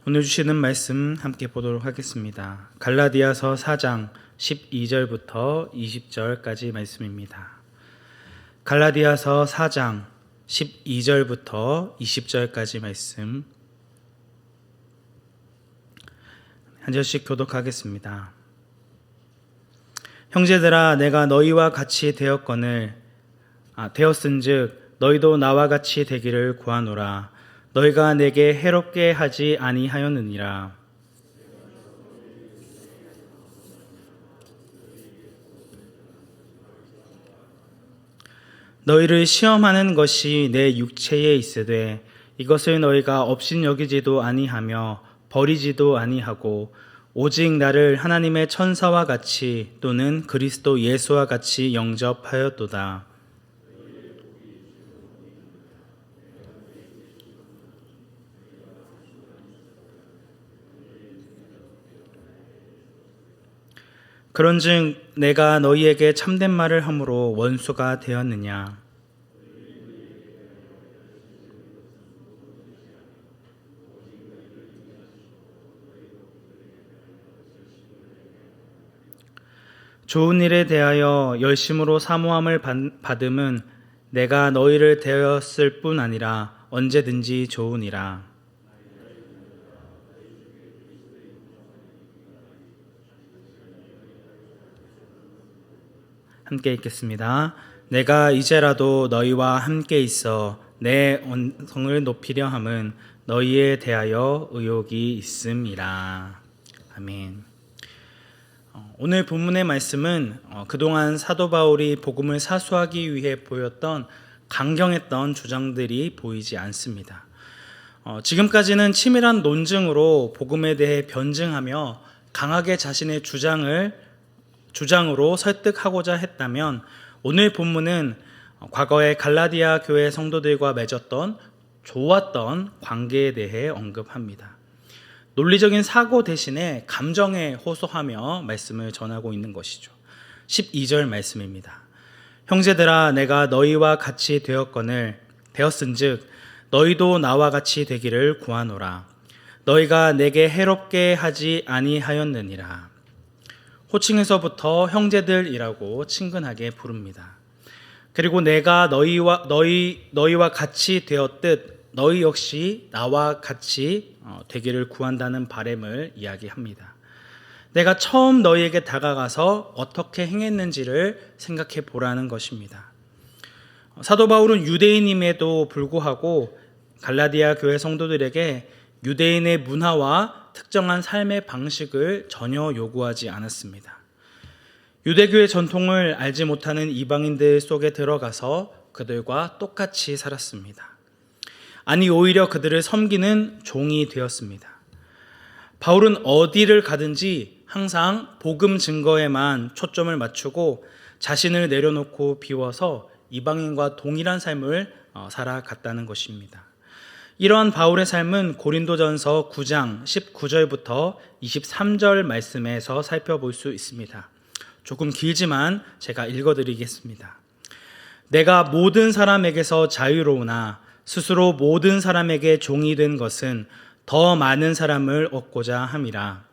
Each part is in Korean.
오늘 주시는 말씀 함께 보도록 하겠습니다. 갈라디아서 4장 12절부터 20절까지 말씀입니다. 갈라디아서 4장 12절부터 20절까지 말씀 한 절씩 교독하겠습니다. 형제들아, 내가 너희와 같이 되었은즉 너희도 나와 같이 되기를 구하노라. 너희가 내게 해롭게 하지 아니하였느니라. 너희를 시험하는 것이 내 육체에 있으되 이것을 너희가 업신여기지도 아니하며 버리지도 아니하고 오직 나를 하나님의 천사와 같이 또는 그리스도 예수와 같이 영접하였도다. 그런즉 내가 너희에게 참된 말을 함으로 원수가 되었느냐? 좋은 일에 대하여 열심으로 사모함을 받음은 내가 너희를 대하였을 뿐 아니라 언제든지 좋으니라. 함께 읽겠습니다. 내가 이제라도 너희와 함께 있어 내 언성을 높이려 함은 너희에 대하여 의욕이 있음이라. 아멘. 오늘 본문의 말씀은 그동안 사도 바울이 복음을 사수하기 위해 보였던 강경했던 주장들이 보이지 않습니다. 지금까지는 치밀한 논증으로 복음에 대해 변증하며 강하게 자신의 주장으로 설득하고자 했다면 오늘 본문은 과거에 갈라디아 교회 성도들과 맺었던 좋았던 관계에 대해 언급합니다. 논리적인 사고 대신에 감정에 호소하며 말씀을 전하고 있는 것이죠. 12절 말씀입니다. 형제들아, 내가 너희와 같이 되었은즉 너희도 나와 같이 되기를 구하노라. 너희가 내게 해롭게 하지 아니하였느니라. 호칭에서부터 형제들이라고 친근하게 부릅니다. 그리고 내가 너희와 같이 되었듯 너희 역시 나와 같이 되기를 구한다는 바람을 이야기합니다. 내가 처음 너희에게 다가가서 어떻게 행했는지를 생각해 보라는 것입니다. 사도 바울은 유대인임에도 불구하고 갈라디아 교회 성도들에게 유대인의 문화와 특정한 삶의 방식을 전혀 요구하지 않았습니다. 유대교의 전통을 알지 못하는 이방인들 속에 들어가서 그들과 똑같이 살았습니다. 아니, 오히려 그들을 섬기는 종이 되었습니다. 바울은 어디를 가든지 항상 복음 증거에만 초점을 맞추고 자신을 내려놓고 비워서 이방인과 동일한 삶을 살아갔다는 것입니다. 이러한 바울의 삶은 고린도전서 9장 19절부터 23절 말씀에서 살펴볼 수 있습니다. 조금 길지만 제가 읽어드리겠습니다. 내가 모든 사람에게서 자유로우나 스스로 모든 사람에게 종이 된 것은 더 많은 사람을 얻고자 함이라.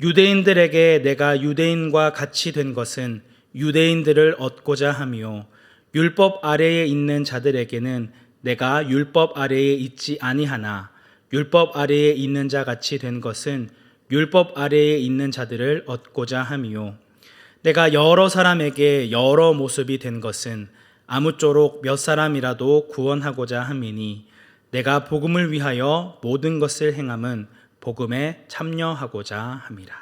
유대인들에게 내가 유대인과 같이 된 것은 유대인들을 얻고자 함이요, 율법 아래에 있는 자들에게는 내가 율법 아래에 있지 아니하나 율법 아래에 있는 자 같이 된 것은 율법 아래에 있는 자들을 얻고자 함이요, 내가 여러 사람에게 여러 모습이 된 것은 아무쪼록 몇 사람이라도 구원하고자 함이니 내가 복음을 위하여 모든 것을 행함은 복음에 참여하고자 함이라.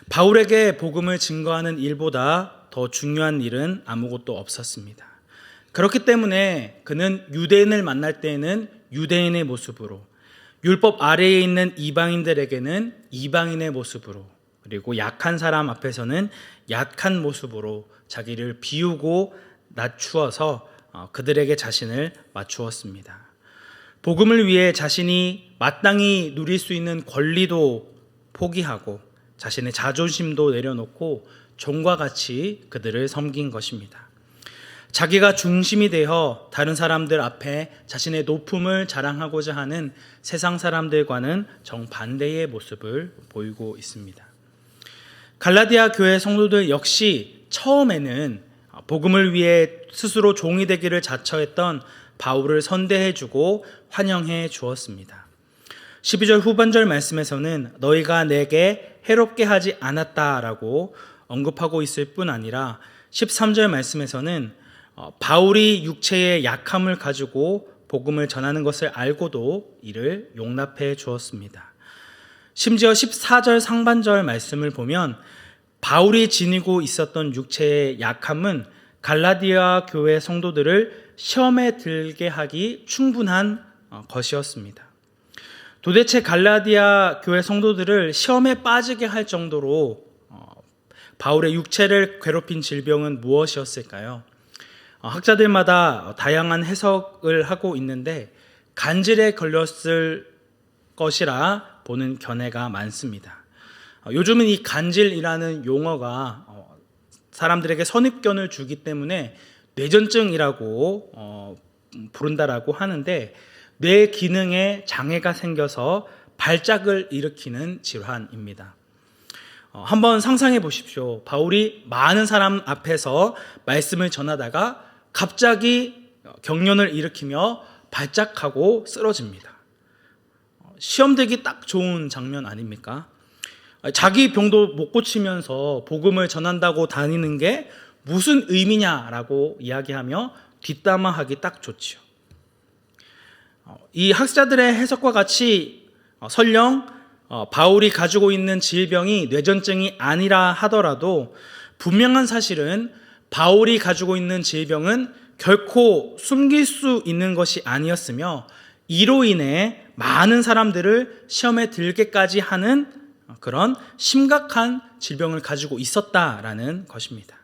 바울에게 복음을 증거하는 일보다 더 중요한 일은 아무것도 없었습니다. 그렇기 때문에 그는 유대인을 만날 때에는 유대인의 모습으로, 율법 아래에 있는 이방인들에게는 이방인의 모습으로, 그리고 약한 사람 앞에서는 약한 모습으로 자기를 비우고 낮추어서 그들에게 자신을 맞추었습니다. 복음을 위해 자신이 마땅히 누릴 수 있는 권리도 포기하고 자신의 자존심도 내려놓고 종과 같이 그들을 섬긴 것입니다. 자기가 중심이 되어 다른 사람들 앞에 자신의 높음을 자랑하고자 하는 세상 사람들과는 정반대의 모습을 보이고 있습니다. 갈라디아 교회 성도들 역시 처음에는 복음을 위해 스스로 종이 되기를 자처했던 바울을 선대해주고 환영해 주었습니다. 12절 후반절 말씀에서는 너희가 내게 해롭게 하지 않았다라고 언급하고 있을 뿐 아니라 13절 말씀에서는 바울이 육체의 약함을 가지고 복음을 전하는 것을 알고도 이를 용납해 주었습니다. 심지어 14절 상반절 말씀을 보면 바울이 지니고 있었던 육체의 약함은 갈라디아 교회 성도들을 시험에 들게 하기 충분한 것이었습니다. 도대체 갈라디아 교회 성도들을 시험에 빠지게 할 정도로 바울의 육체를 괴롭힌 질병은 무엇이었을까요? 학자들마다 다양한 해석을 하고 있는데 간질에 걸렸을 것이라 보는 견해가 많습니다. 요즘은 이 간질이라는 용어가 사람들에게 선입견을 주기 때문에 뇌전증이라고 부른다라고 하는데 뇌 기능에 장애가 생겨서 발작을 일으키는 질환입니다. 한번 상상해 보십시오. 바울이 많은 사람 앞에서 말씀을 전하다가 갑자기 경련을 일으키며 발작하고 쓰러집니다. 시험 되기 딱 좋은 장면 아닙니까? 자기 병도 못 고치면서 복음을 전한다고 다니는 게 무슨 의미냐라고 이야기하며 뒷담화하기 딱 좋지요. 이 학자들의 해석과 같이 설령 바울이 가지고 있는 질병이 뇌전증이 아니라 하더라도 분명한 사실은 바울이 가지고 있는 질병은 결코 숨길 수 있는 것이 아니었으며 이로 인해 많은 사람들을 시험에 들게까지 하는 그런 심각한 질병을 가지고 있었다라는 것입니다.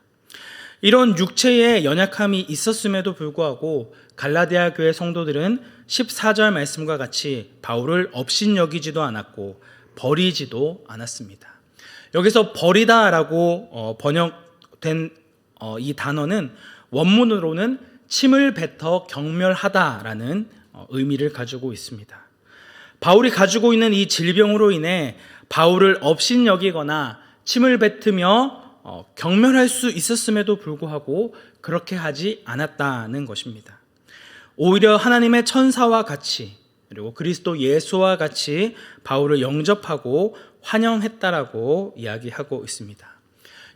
이런 육체의 연약함이 있었음에도 불구하고 갈라디아 교회 성도들은 14절 말씀과 같이 바울을 업신여기지도 않았고 버리지도 않았습니다. 여기서 버리다라고 번역된 이 단어는 원문으로는 침을 뱉어 경멸하다라는 의미를 가지고 있습니다. 바울이 가지고 있는 이 질병으로 인해 바울을 업신여기거나 침을 뱉으며 경멸할 수 있었음에도 불구하고 그렇게 하지 않았다는 것입니다. 오히려 하나님의 천사와 같이 그리고 그리스도 예수와 같이 바울을 영접하고 환영했다라고 이야기하고 있습니다.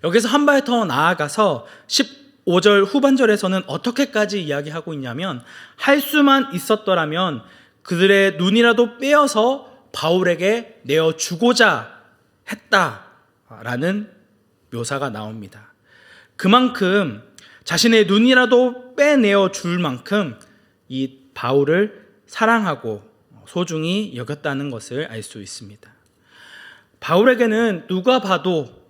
여기서 한 발 더 나아가서 15절 후반절에서는 어떻게까지 이야기하고 있냐면 할 수만 있었더라면 그들의 눈이라도 빼어서 바울에게 내어주고자 했다라는 묘사가 나옵니다. 그만큼 자신의 눈이라도 빼내어 줄 만큼 이 바울을 사랑하고 소중히 여겼다는 것을 알 수 있습니다. 바울에게는 누가 봐도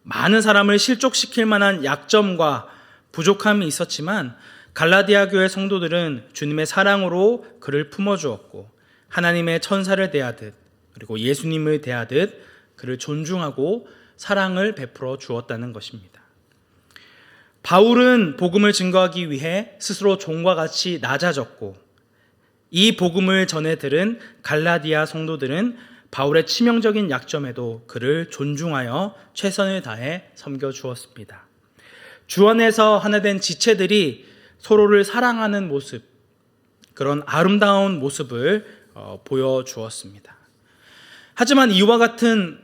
많은 사람을 실족시킬 만한 약점과 부족함이 있었지만 갈라디아 교회 성도들은 주님의 사랑으로 그를 품어주었고 하나님의 천사를 대하듯 그리고 예수님을 대하듯 그를 존중하고 사랑을 베풀어 주었다는 것입니다. 바울은 복음을 증거하기 위해 스스로 종과 같이 낮아졌고 이 복음을 전해 들은 갈라디아 성도들은 바울의 치명적인 약점에도 그를 존중하여 최선을 다해 섬겨 주었습니다. 주 안에서 하나 된 지체들이 서로를 사랑하는 모습, 그런 아름다운 모습을 보여주었습니다. 하지만 이와 같은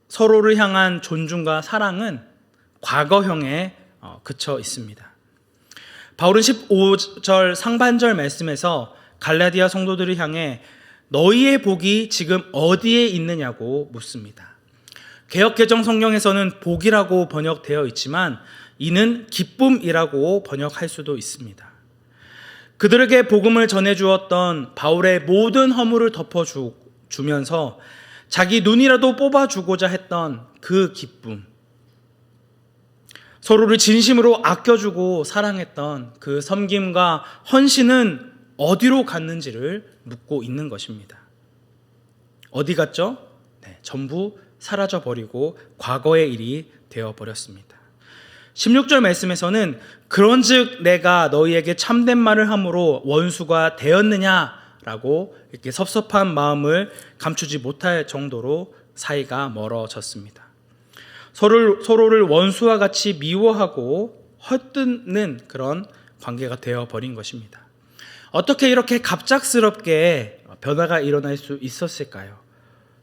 서로를 향한 존중과 사랑은 과거형에 그쳐 있습니다. 바울은 15절 상반절 말씀에서 갈라디아 성도들을 향해 너희의 복이 지금 어디에 있느냐고 묻습니다. 개역개정 성경에서는 복이라고 번역되어 있지만 이는 기쁨이라고 번역할 수도 있습니다. 그들에게 복음을 전해주었던 바울의 모든 허물을 덮어주면서 자기 눈이라도 뽑아주고자 했던 그 기쁨, 서로를 진심으로 아껴주고 사랑했던 그 섬김과 헌신은 어디로 갔는지를 묻고 있는 것입니다. 어디 갔죠? 전부 사라져버리고 과거의 일이 되어버렸습니다. 16절 말씀에서는 그런즉 내가 너희에게 참된 말을 함으로 원수가 되었느냐라고 이렇게 섭섭한 마음을 감추지 못할 정도로 사이가 멀어졌습니다. 서로를 원수와 같이 미워하고 헛뜯는 그런 관계가 되어버린 것입니다. 어떻게 이렇게 갑작스럽게 변화가 일어날 수 있었을까요?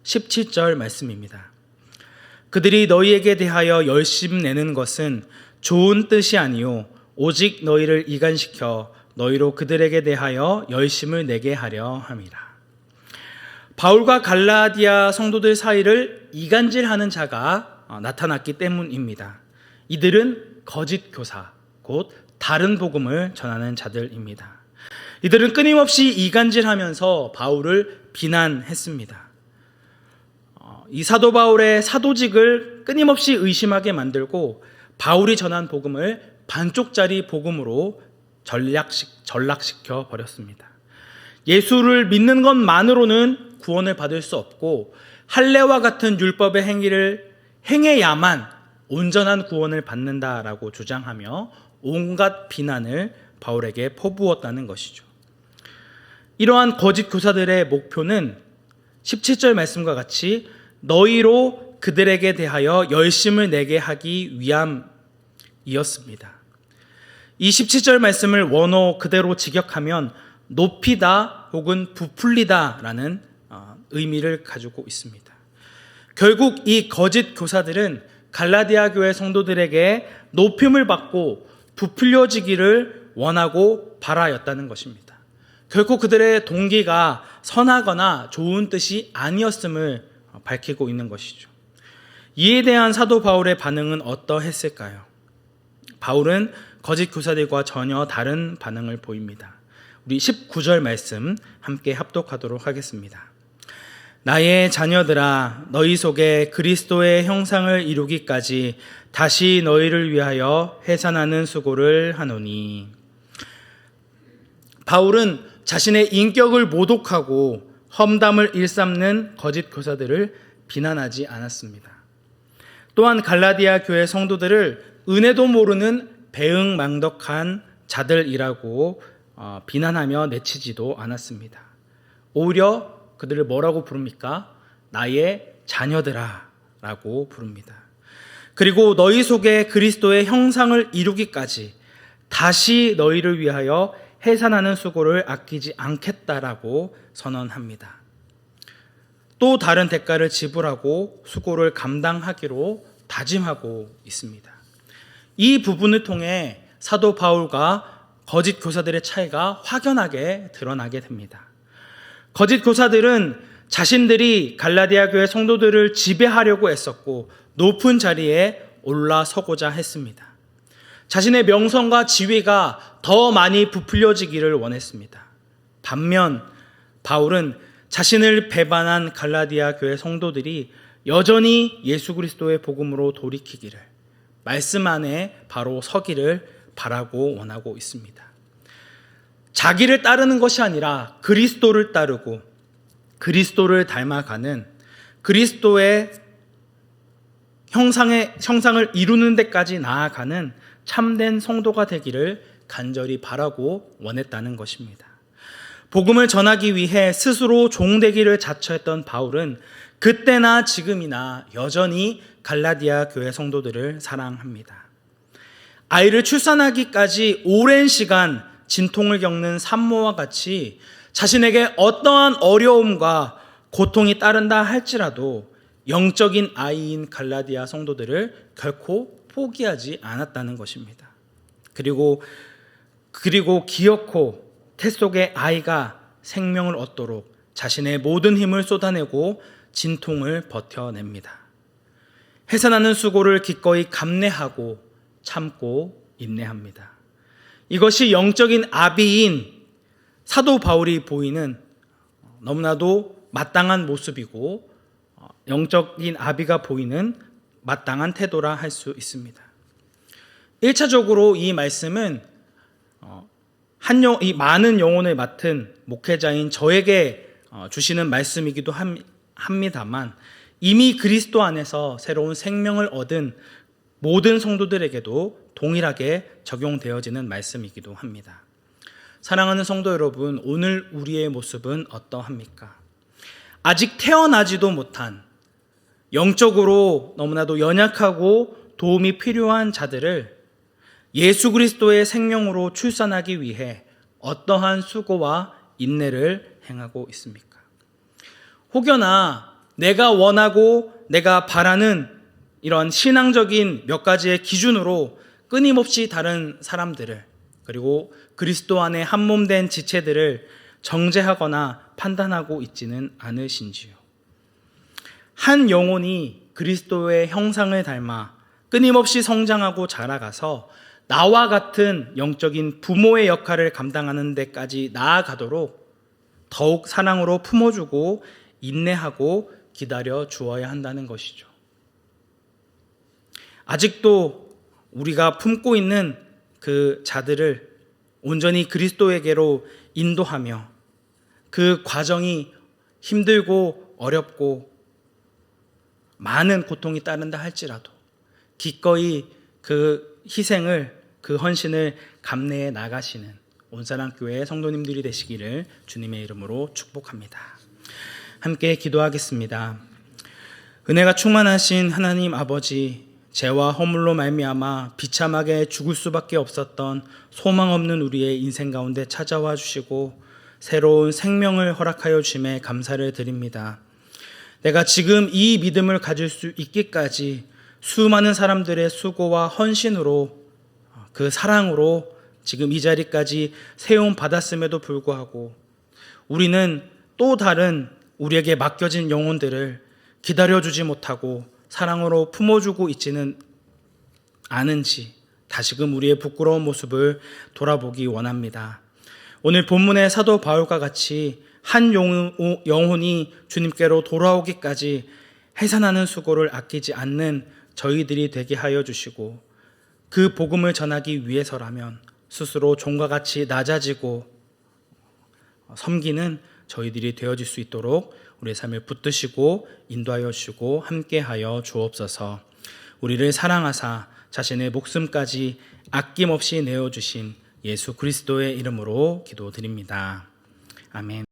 17절 말씀입니다. 그들이 너희에게 대하여 열심 내는 것은 좋은 뜻이 아니요 오직 너희를 이간시켜 너희로 그들에게 대하여 열심을 내게 하려 함이라. 바울과 갈라디아 성도들 사이를 이간질하는 자가 나타났기 때문입니다. 이들은 거짓 교사, 곧 다른 복음을 전하는 자들입니다. 이들은 끊임없이 이간질하면서 바울을 비난했습니다. 이 사도 바울의 사도직을 끊임없이 의심하게 만들고 바울이 전한 복음을 반쪽짜리 복음으로 전락시켜 버렸습니다. 예수를 믿는 것만으로는 구원을 받을 수 없고 할례와 같은 율법의 행위를 행해야만 온전한 구원을 받는다라고 주장하며 온갖 비난을 바울에게 퍼부었다는 것이죠. 이러한 거짓 교사들의 목표는 17절 말씀과 같이 너희로 그들에게 대하여 열심을 내게 하기 위함이었습니다. 이 17절 말씀을 원어 그대로 직역하면 높이다 혹은 부풀리다 라는 의미를 가지고 있습니다. 결국 이 거짓 교사들은 갈라디아 교회 성도들에게 높임을 받고 부풀려지기를 원하고 바라였다는 것입니다. 결코 그들의 동기가 선하거나 좋은 뜻이 아니었음을 밝히고 있는 것이죠. 이에 대한 사도 바울의 반응은 어떠했을까요? 바울은 거짓 교사들과 전혀 다른 반응을 보입니다. 우리 19절 말씀 함께 합독하도록 하겠습니다. 나의 자녀들아 너희 속에 그리스도의 형상을 이루기까지 다시 너희를 위하여 해산하는 수고를 하노니. 바울은 자신의 인격을 모독하고 험담을 일삼는 거짓 교사들을 비난하지 않았습니다. 또한 갈라디아 교회 성도들을 은혜도 모르는 배응망덕한 자들이라고 비난하며 내치지도 않았습니다. 오히려 그들을 뭐라고 부릅니까? 나의 자녀들아 라고 부릅니다. 그리고 너희 속에 그리스도의 형상을 이루기까지 다시 너희를 위하여 해산하는 수고를 아끼지 않겠다라고 선언합니다. 또 다른 대가를 지불하고 수고를 감당하기로 다짐하고 있습니다. 이 부분을 통해 사도 바울과 거짓 교사들의 차이가 확연하게 드러나게 됩니다. 거짓 교사들은 자신들이 갈라디아 교회 성도들을 지배하려고 애썼고 높은 자리에 올라서고자 했습니다. 자신의 명성과 지위가 더 많이 부풀려지기를 원했습니다. 반면 바울은 자신을 배반한 갈라디아 교회 성도들이 여전히 예수 그리스도의 복음으로 돌이키기를, 말씀 안에 바로 서기를 바라고 원하고 있습니다. 자기를 따르는 것이 아니라 그리스도를 따르고 그리스도를 닮아가는 그리스도의 형상을 이루는 데까지 나아가는 참된 성도가 되기를 간절히 바라고 원했다는 것입니다. 복음을 전하기 위해 스스로 종되기를 자처했던 바울은 그때나 지금이나 여전히 갈라디아 교회 성도들을 사랑합니다. 아이를 출산하기까지 오랜 시간 진통을 겪는 산모와 같이 자신에게 어떠한 어려움과 고통이 따른다 할지라도 영적인 아이인 갈라디아 성도들을 결코 포기하지 않았다는 것입니다. 그리고 기어코 태 속의 아이가 생명을 얻도록 자신의 모든 힘을 쏟아내고 진통을 버텨냅니다. 해산하는 수고를 기꺼이 감내하고 참고 인내합니다. 이것이 영적인 아비인 사도 바울이 보이는 너무나도 마땅한 모습이고 영적인 아비가 보이는 마땅한 태도라 할 수 있습니다. 1차적으로 이 말씀은 이 많은 영혼을 맡은 목회자인 저에게 주시는 말씀이기도 합니다만 이미 그리스도 안에서 새로운 생명을 얻은 모든 성도들에게도 동일하게 적용되어지는 말씀이기도 합니다. 사랑하는 성도 여러분, 오늘 우리의 모습은 어떠합니까? 아직 태어나지도 못한 영적으로 너무나도 연약하고 도움이 필요한 자들을 예수 그리스도의 생명으로 출산하기 위해 어떠한 수고와 인내를 행하고 있습니까? 혹여나 내가 원하고 내가 바라는 이런 신앙적인 몇 가지의 기준으로 끊임없이 다른 사람들을, 그리고 그리스도 안에 한몸된 지체들을 정죄하거나 판단하고 있지는 않으신지요? 한 영혼이 그리스도의 형상을 닮아 끊임없이 성장하고 자라가서 나와 같은 영적인 부모의 역할을 감당하는 데까지 나아가도록 더욱 사랑으로 품어주고 인내하고 기다려 주어야 한다는 것이죠. 아직도 우리가 품고 있는 그 자들을 온전히 그리스도에게로 인도하며 그 과정이 힘들고 어렵고 많은 고통이 따른다 할지라도 기꺼이 그 희생을, 그 헌신을 감내해 나가시는 온사랑교회 성도님들이 되시기를 주님의 이름으로 축복합니다. 함께 기도하겠습니다. 은혜가 충만하신 하나님 아버지, 죄와 허물로 말미암아 비참하게 죽을 수밖에 없었던 소망 없는 우리의 인생 가운데 찾아와 주시고 새로운 생명을 허락하여 주심에 감사를 드립니다. 내가 지금 이 믿음을 가질 수 있기까지 수많은 사람들의 수고와 헌신으로, 그 사랑으로 지금 이 자리까지 세움 받았음에도 불구하고 우리는 또 다른 우리에게 맡겨진 영혼들을 기다려주지 못하고 사랑으로 품어주고 있지는 않은지 다시금 우리의 부끄러운 모습을 돌아보기 원합니다. 오늘 본문의 사도 바울과 같이 한 영혼이 주님께로 돌아오기까지 해산하는 수고를 아끼지 않는 저희들이 되게 하여 주시고, 그 복음을 전하기 위해서라면 스스로 종과 같이 낮아지고 섬기는 저희들이 되어질 수 있도록 우리의 삶을 붙드시고 인도하여 주시고 함께하여 주옵소서. 우리를 사랑하사 자신의 목숨까지 아낌없이 내어주신 예수 그리스도의 이름으로 기도드립니다. 아멘.